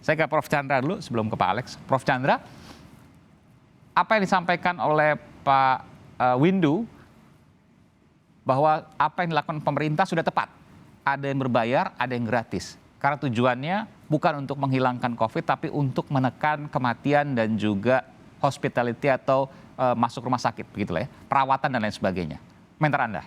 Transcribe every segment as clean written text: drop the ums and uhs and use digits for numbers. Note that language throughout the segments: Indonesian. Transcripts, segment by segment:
Saya ke Prof. Chandra dulu sebelum ke Pak Alex. Prof. Chandra, apa yang disampaikan oleh Pak Windu bahwa apa yang dilakukan pemerintah sudah tepat. Ada yang berbayar, ada yang gratis. Karena tujuannya bukan untuk menghilangkan COVID, tapi untuk menekan kematian dan juga hospitality atau masuk rumah sakit, begitulah ya, perawatan dan lain sebagainya. Komentar Anda?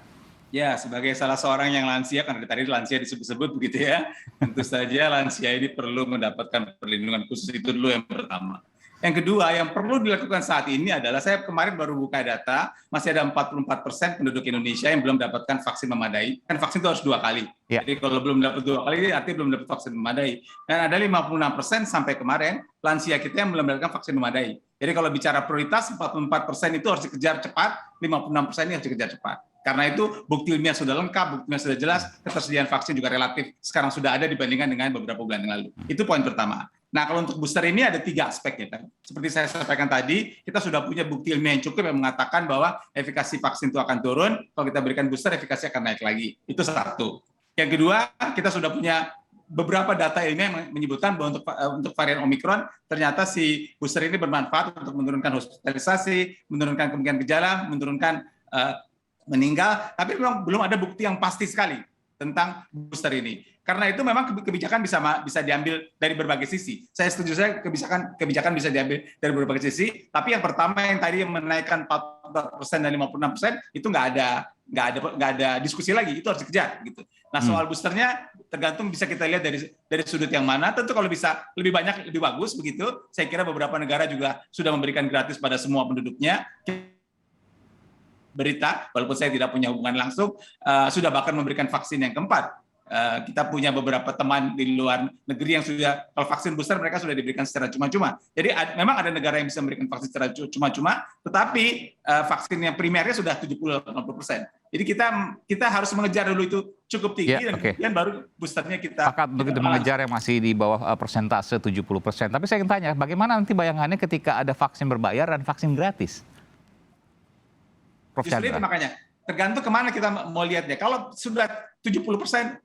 Ya, sebagai salah seorang yang lansia, karena tadi lansia disebut-sebut begitu ya, tentu saja lansia ini perlu mendapatkan perlindungan khusus, itu dulu yang pertama. Yang kedua, yang perlu dilakukan saat ini adalah, saya kemarin baru buka data, masih ada 44% penduduk Indonesia yang belum mendapatkan vaksin memadai. Kan vaksin itu harus 2 kali. Ya. Jadi kalau belum dapat 2 kali, artinya belum dapat vaksin memadai. Dan ada 56% sampai kemarin, lansia kita yang belum mendapatkan vaksin memadai. Jadi kalau bicara prioritas, 44% itu harus dikejar cepat, 56% ini harus dikejar cepat. Karena itu bukti ilmiah sudah lengkap, bukti ilmiah sudah jelas, ketersediaan vaksin juga relatif sekarang sudah ada dibandingkan dengan beberapa bulan yang lalu. Itu poin pertama. Nah, kalau untuk booster ini ada 3 aspeknya kan. Seperti saya sampaikan tadi, kita sudah punya bukti ilmiah yang cukup yang mengatakan bahwa efikasi vaksin itu akan turun, kalau kita berikan booster efikasi akan naik lagi. Itu satu. Yang kedua, kita sudah punya beberapa data ilmiah yang menyebutkan bahwa untuk varian Omikron, ternyata si booster ini bermanfaat untuk menurunkan hospitalisasi, menurunkan kemungkinan gejala, menurunkan meninggal, tapi memang belum ada bukti yang pasti sekali tentang booster ini. Karena itu memang kebijakan bisa diambil dari berbagai sisi. Saya setuju, kebijakan bisa diambil dari berbagai sisi, tapi yang pertama yang tadi menaikkan 44% dan 56% itu nggak ada diskusi lagi, itu harus dikejar gitu. Nah, soal boosternya tergantung bisa kita lihat dari sudut yang mana. Tentu kalau bisa lebih banyak lebih bagus begitu. Saya kira beberapa negara juga sudah memberikan gratis pada semua penduduknya. Berita, walaupun saya tidak punya hubungan langsung, sudah bahkan memberikan vaksin yang keempat. Kita punya beberapa teman di luar negeri yang sudah, kalau vaksin booster mereka sudah diberikan secara cuma-cuma. Jadi memang ada negara yang bisa memberikan vaksin secara cuma-cuma, tetapi vaksin yang primernya sudah 70-80%. Jadi kita harus mengejar dulu itu cukup tinggi, dan kemudian baru boosternya kita untuk itu mengejar yang masih di bawah persentase 70%. Tapi saya ingin tanya, bagaimana nanti bayangannya ketika ada vaksin berbayar dan vaksin gratis? Justru itu makanya, tergantung kemana kita mau lihatnya. Kalau sudah 70%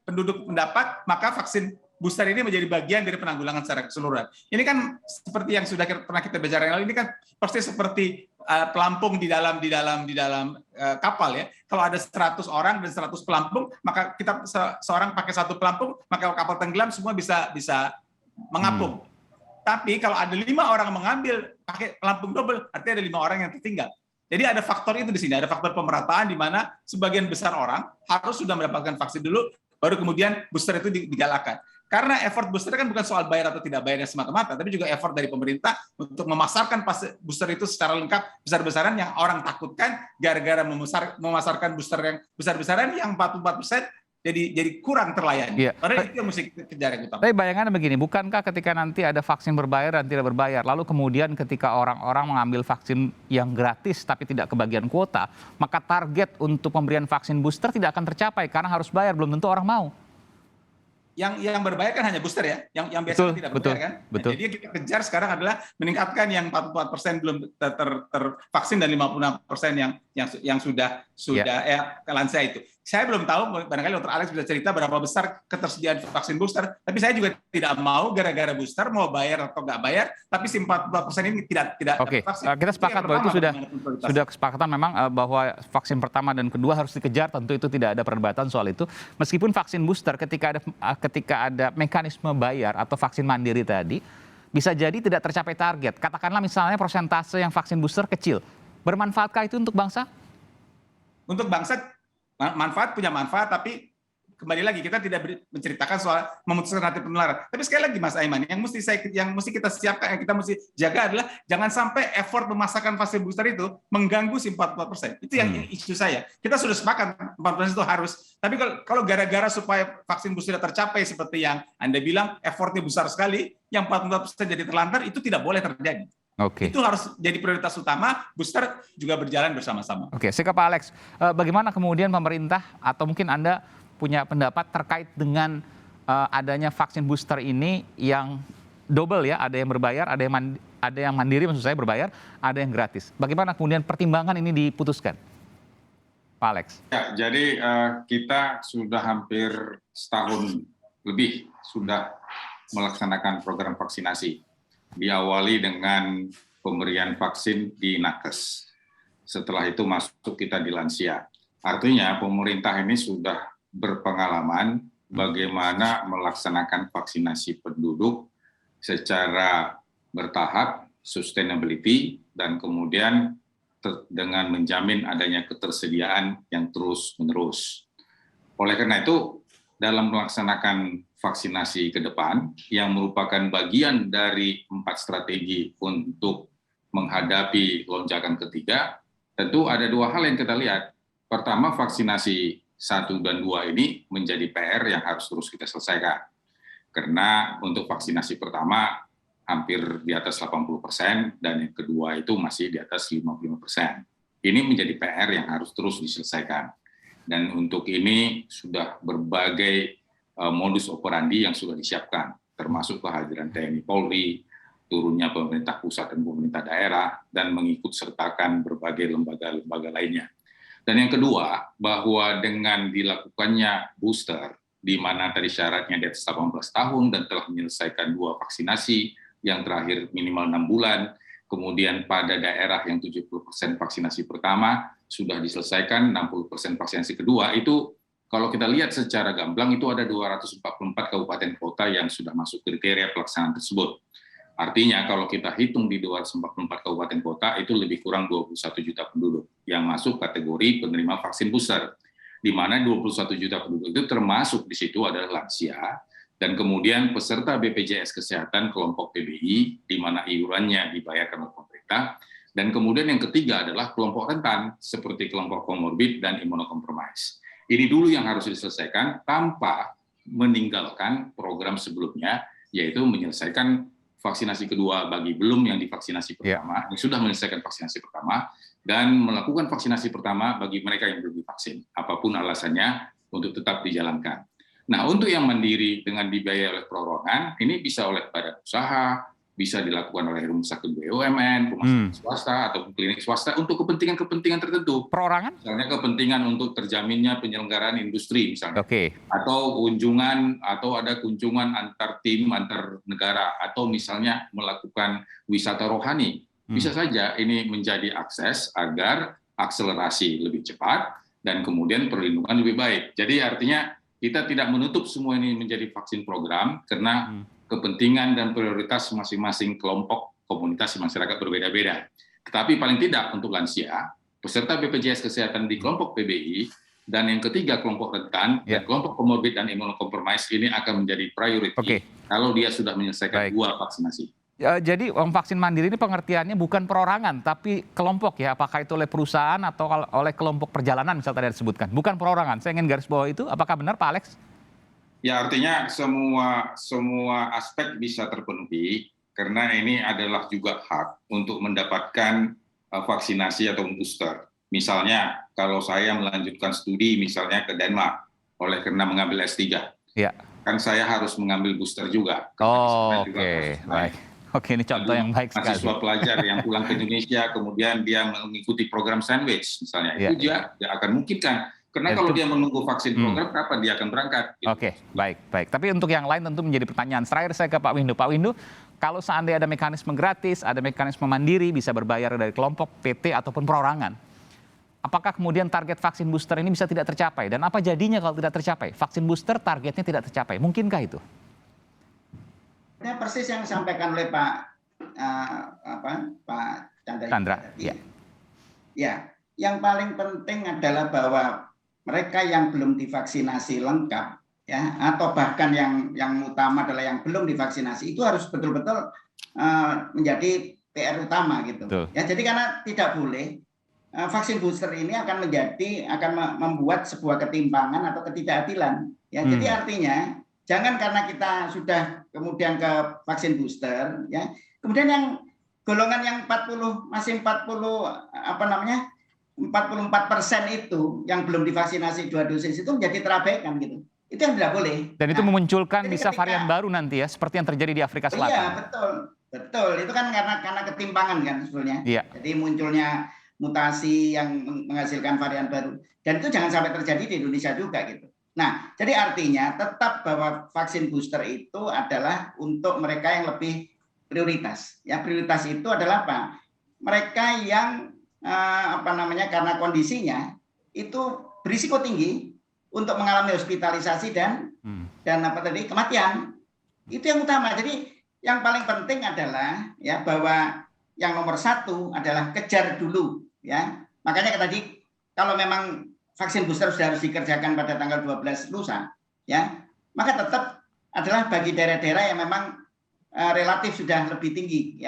penduduk mendapat, maka vaksin booster ini menjadi bagian dari penanggulangan secara keseluruhan. Ini kan seperti yang sudah pernah kita bicarakan, ini kan persis seperti pelampung di dalam kapal ya. Kalau ada 100 orang dan 100 pelampung, maka kita seorang pakai 1 pelampung, maka kapal tenggelam semua bisa mengapung. Tapi kalau ada 5 orang mengambil pakai pelampung double, artinya ada 5 orang yang tertinggal. Jadi ada faktor itu di sini, ada faktor pemerataan di mana sebagian besar orang harus sudah mendapatkan vaksin dulu, baru kemudian booster itu digalakan. Karena effort booster kan bukan soal bayar atau tidak bayarnya semata-mata, tapi juga effort dari pemerintah untuk memasarkan booster itu secara lengkap, besar-besaran yang orang takutkan gara-gara memasarkan booster yang besar-besaran yang 44%, jadi kurang terlayani. Padahal itu yang mesti kejar yang utama. Tapi bayangannya begini, bukankah ketika nanti ada vaksin berbayar dan tidak berbayar, lalu kemudian ketika orang-orang mengambil vaksin yang gratis tapi tidak kebagian kuota, maka target untuk pemberian vaksin booster tidak akan tercapai karena harus bayar, belum tentu orang mau. Yang berbayar kan hanya booster ya, yang biasanya tidak berbayar kan. Nah, jadi yang kita kejar sekarang adalah meningkatkan yang 44% belum tervaksin dan 56% yang sudah lansia itu. Saya belum tahu, barangkali Dr. Alex bisa cerita berapa besar ketersediaan vaksin booster, tapi saya juga tidak mau gara-gara booster mau bayar atau nggak bayar, tapi si 44% ini tidak vaksin. Kita sepakat bahwa itu sudah kesepakatan memang bahwa vaksin pertama dan kedua harus dikejar, tentu itu tidak ada perdebatan soal itu. Meskipun vaksin booster ketika ada mekanisme bayar atau vaksin mandiri tadi, bisa jadi tidak tercapai target. Katakanlah misalnya persentase yang vaksin booster kecil. Bermanfaatkah itu untuk bangsa? Untuk bangsa punya manfaat, tapi kembali lagi kita tidak menceritakan soal memutuskan rantai penularan. Tapi sekali lagi Mas Aiman, yang mesti kita siapkan, yang kita mesti jaga adalah jangan sampai effort memasarkan vaksin booster itu mengganggu si 44%. Itu yang isu saya. Kita sudah sepakat 44% itu harus. Tapi kalau gara-gara supaya vaksin booster tidak tercapai seperti yang Anda bilang, effortnya besar sekali, yang 44% jadi terlantar, itu tidak boleh terjadi. Itu harus jadi prioritas utama, booster juga berjalan bersama-sama. Saya ke Pak Alex. Bagaimana kemudian pemerintah atau mungkin Anda punya pendapat terkait dengan adanya vaksin booster ini yang double ya, ada yang berbayar, ada yang mandiri, maksud saya berbayar, ada yang gratis. Bagaimana kemudian pertimbangan ini diputuskan, Pak Alex? Ya, jadi kita sudah hampir setahun lebih sudah melaksanakan program vaksinasi. Diawali dengan pemberian vaksin di nakes. Setelah itu masuk kita di lansia. Artinya pemerintah ini sudah berpengalaman bagaimana melaksanakan vaksinasi penduduk secara bertahap, sustainability, dan kemudian dengan menjamin adanya ketersediaan yang terus-menerus. Oleh karena itu, dalam melaksanakan vaksinasi ke depan, yang merupakan bagian dari 4 strategi untuk menghadapi lonjakan ketiga, tentu ada 2 hal yang kita lihat. Pertama, vaksinasi 1 dan 2 ini menjadi PR yang harus terus kita selesaikan. Karena untuk vaksinasi pertama, hampir di atas 80%, dan yang kedua itu masih di atas 55%. Ini menjadi PR yang harus terus diselesaikan. Dan untuk ini sudah berbagai modus operandi yang sudah disiapkan, termasuk kehadiran TNI Polri, turunnya pemerintah pusat dan pemerintah daerah, dan mengikut sertakan berbagai lembaga-lembaga lainnya. Dan yang kedua, bahwa dengan dilakukannya booster, di mana tadi syaratnya di atas 18 tahun dan telah menyelesaikan 2 vaksinasi, yang terakhir minimal 6 bulan, kemudian pada daerah yang 70% vaksinasi pertama sudah diselesaikan, 60% vaksinasi kedua, itu kalau kita lihat secara gamblang itu ada 244 kabupaten kota yang sudah masuk kriteria pelaksanaan tersebut. Artinya kalau kita hitung di 244 kabupaten kota itu lebih kurang 21 juta penduduk yang masuk kategori penerima vaksin booster, di mana 21 juta penduduk itu termasuk di situ adalah lansia, dan kemudian peserta BPJS Kesehatan kelompok PBI, di mana iurannya dibayarkan oleh pemerintah, dan kemudian yang ketiga adalah kelompok rentan, seperti kelompok komorbid dan imunokompromis. Ini dulu yang harus diselesaikan tanpa meninggalkan program sebelumnya, yaitu menyelesaikan vaksinasi kedua bagi belum yang divaksinasi pertama, yang sudah menyelesaikan vaksinasi pertama, dan melakukan vaksinasi pertama bagi mereka yang belum divaksin, apapun alasannya untuk tetap dijalankan. Nah, untuk yang mandiri dengan dibiayai oleh perorangan, ini bisa oleh badan usaha, bisa dilakukan oleh rumah sakit BUMN, rumah sakit swasta, atau klinik swasta untuk kepentingan-kepentingan tertentu. Perorangan? Misalnya kepentingan untuk terjaminnya penyelenggaraan industri misalnya. Oke. Atau kunjungan, atau ada kunjungan antar tim, antar negara, atau misalnya melakukan wisata rohani. Bisa saja ini menjadi akses agar akselerasi lebih cepat dan kemudian perlindungan lebih baik. Jadi artinya kita tidak menutup semua ini menjadi vaksin program karena kepentingan dan prioritas masing-masing kelompok komunitas masyarakat berbeda-beda. Tetapi paling tidak untuk lansia, peserta BPJS Kesehatan di kelompok PBI, dan yang ketiga kelompok rentan, dan kelompok komorbid dan imunokompromis ini akan menjadi priority kalau dia sudah menyelesaikan 2 vaksinasi. Jadi vaksin mandiri ini pengertiannya bukan perorangan, tapi kelompok ya. Apakah itu oleh perusahaan atau oleh kelompok perjalanan misalnya tadi disebutkan. Bukan perorangan. Saya ingin garis bawah itu. Apakah benar Pak Alex? Ya, artinya semua aspek bisa terpenuhi karena ini adalah juga hak untuk mendapatkan vaksinasi atau booster. Misalnya kalau saya melanjutkan studi misalnya ke Denmark oleh karena mengambil S3. Ya. Kan saya harus mengambil booster juga. Oke, baik. Oke, ini contoh yang baik sekali. Mahasiswa pelajar yang pulang ke Indonesia, kemudian dia mengikuti program sandwich, misalnya, itu dia akan memungkinkan. Karena kalau dia menunggu vaksin program, kapan dia akan berangkat? Gitu. Oke, baik. Tapi untuk yang lain tentu menjadi pertanyaan. Terakhir saya ke Pak Windu. Pak Windu, kalau seandainya ada mekanisme gratis, ada mekanisme mandiri, bisa berbayar dari kelompok, PT, ataupun perorangan, apakah kemudian target vaksin booster ini bisa tidak tercapai? Dan apa jadinya kalau tidak tercapai? Vaksin booster targetnya tidak tercapai. Mungkinkah itu? Persis yang disampaikan oleh Pak Chandra. Ya, yang paling penting adalah bahwa mereka yang belum divaksinasi lengkap, ya, atau bahkan yang utama adalah yang belum divaksinasi itu harus betul-betul menjadi PR utama gitu. Betul. Ya, jadi karena tidak boleh vaksin booster ini akan membuat sebuah ketimpangan atau ketidakadilan. Ya, jadi artinya jangan karena kita sudah kemudian ke vaksin booster, ya, kemudian yang golongan yang 44% itu yang belum divaksinasi 2 dosis itu menjadi terabaikan gitu. Itu yang tidak boleh. Dan itu memunculkan bisa varian baru nanti ya, seperti yang terjadi di Afrika Selatan. Iya, betul. Itu kan karena ketimpangan kan sebetulnya. Iya. Jadi munculnya mutasi yang menghasilkan varian baru. Dan itu jangan sampai terjadi di Indonesia juga gitu. Nah, jadi artinya tetap bahwa vaksin booster itu adalah untuk mereka yang lebih prioritas. Ya, prioritas itu adalah apa? Mereka yang karena kondisinya itu berisiko tinggi untuk mengalami hospitalisasi dan kematian. Itu yang utama. Jadi yang paling penting adalah ya bahwa yang nomor satu adalah kejar dulu ya. Makanya tadi kalau memang vaksin booster sudah harus dikerjakan pada tanggal 12 lusa ya, maka tetap adalah bagi daerah-daerah yang memang relatif sudah lebih tinggi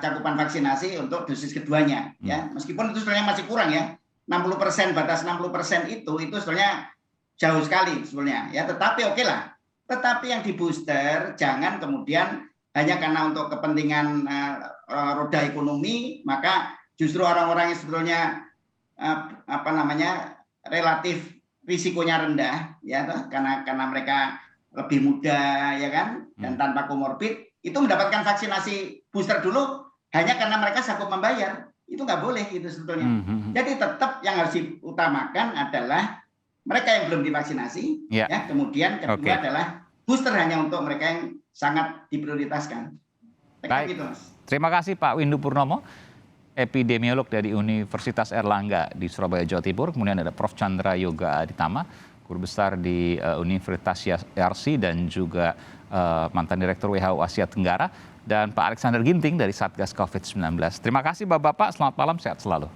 cakupan vaksinasi untuk dosis keduanya ya. Meskipun itu sebenarnya masih kurang ya. 60%, batas 60% itu sebenarnya jauh sekali sebenarnya ya, tetapi oke lah. Tetapi yang di booster jangan kemudian hanya karena untuk kepentingan roda ekonomi, maka justru orang-orang yang sebetulnya relatif risikonya rendah ya, karena mereka lebih muda ya kan, dan tanpa komorbid itu mendapatkan vaksinasi booster dulu hanya karena mereka sanggup membayar. Itu nggak boleh gitu sebetulnya. Jadi tetap yang harus diutamakan adalah mereka yang belum divaksinasi, ya. Kemudian kedua adalah booster hanya untuk mereka yang sangat diprioritaskan. Baik. Gitu, Mas. Terima kasih Pak Windu Purnomo, epidemiolog dari Universitas Erlangga di Surabaya, Jawa Timur. Kemudian ada Prof. Chandra Yoga Aditama, guru besar di Universitas Yarsi dan juga mantan Direktur WHO Asia Tenggara. Dan Pak Alexander Ginting dari Satgas COVID-19. Terima kasih Bapak-Bapak, selamat malam, sehat selalu.